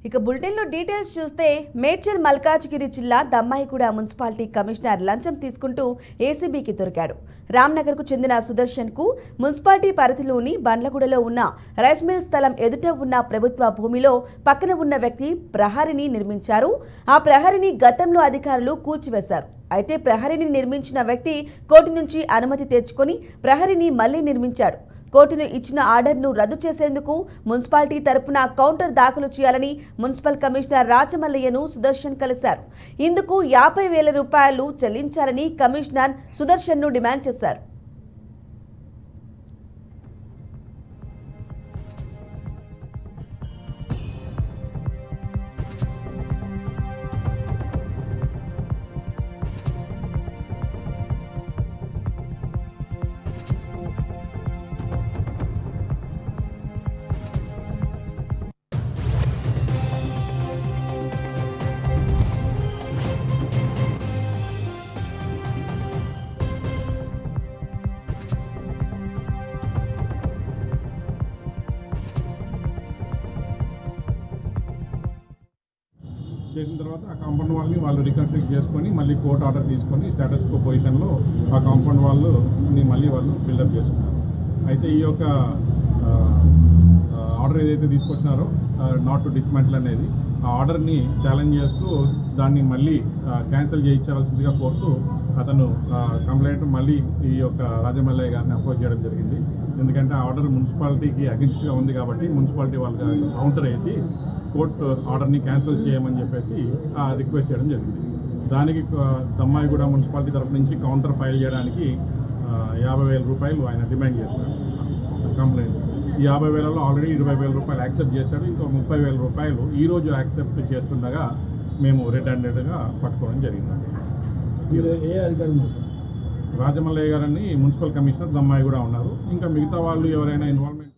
ఇక బులెటిన్లో డీటెయిల్స్ చూస్తే మేడ్చల్ మల్కాజ్గిరి జిల్లా దమ్మాయిగూడ మున్సిపాలిటీ కమిషనర్ లంచం తీసుకుంటూ ఏసీబీకి దొరికాడు. రామ్నగర్కు చెందిన సుదర్శన్కు మున్సిపాలిటీ పరిధిలోని బండ్లగూడలో ఉన్న రైస్ మిల్ స్థలం ఎదుట ఉన్న ప్రభుత్వ భూమిలో పక్కన ఉన్న వ్యక్తి ప్రహరిని నిర్మించారు. ఆ ప్రహరిని గతంలో అధికారులు కూల్చివేశారు. అయితే ప్రహరిని నిర్మించిన వ్యక్తి కోర్టు నుంచి అనుమతి తెచ్చుకొని ప్రహరిని మళ్లీ నిర్మించాడు. కోర్టును ఇచ్చిన ఆర్డర్ను రద్దు చేసేందుకు మున్సిపాలిటీ తరపున కౌంటర్ దాఖలు చేయాలని మున్సిపల్ కమిషనర్ రాజమల్లయ్యను సుదర్శన్ కలిశారు. ఇందుకు 50,000 రూపాయలు చెల్లించాలని కమిషనర్ సుదర్శన్ను డిమాండ్ చేశారు. చేసిన తర్వాత ఆ కాంపౌండ్ వాళ్ళని వాళ్ళు రికన్స్ట్రక్ట్ చేసుకొని మళ్ళీ కోర్ట్ ఆర్డర్ తీసుకొని స్టేటస్ కో పొజిషన్లో ఆ కాంపౌండ్ వాళ్ళని మళ్ళీ వాళ్ళు బిల్డప్ చేసుకున్నారు. అయితే ఈ యొక్క ఆర్డర్ ఏదైతే తీసుకొచ్చినారో నాట్ టు డిస్మాంటిల్ అనేది ఆ ఆర్డర్ని ఛాలెంజ్ చేస్తూ దాన్ని మళ్ళీ క్యాన్సిల్ చేయించాల్సిందిగా కోర్టు అతను కంప్లైంట్ మళ్ళీ ఈ యొక్క రాజమల్లయ్య గారిని అప్రోచ్ చేయడం జరిగింది. ఎందుకంటే ఆ ఆర్డర్ మున్సిపాలిటీకి అగెన్స్ట్గా ఉంది కాబట్టి మున్సిపాలిటీ వాళ్ళకి కౌంటర్ వేసి కోర్టు ఆర్డర్ని క్యాన్సిల్ చేయమని చెప్పేసి రిక్వెస్ట్ చేయడం జరిగింది. దానికి దమ్మాయిగూడ మున్సిపాలిటీ తరఫు నుంచి కౌంటర్ ఫైల్ చేయడానికి 50,000 రూపాయలు ఆయన డిమాండ్ చేశారు కంప్లైంట్. ఈ 50,000లో ఆల్రెడీ 20,000 రూపాయలు యాక్సెప్ట్ చేశాడు. ఇంకో 30,000 రూపాయలు ఈరోజు యాక్సెప్ట్ చేస్తుండగా మేము రెడ్ హ్యాండెడ్గా పట్టుకోవడం జరిగిందండి. రాజమల్లయ్య గారని మున్సిపల్ కమిషనర్ దమ్మాయిగూడ ఉన్నారు. ఇంకా మిగతా వాళ్ళు ఎవరైనా ఇన్వాల్వ్మెంట్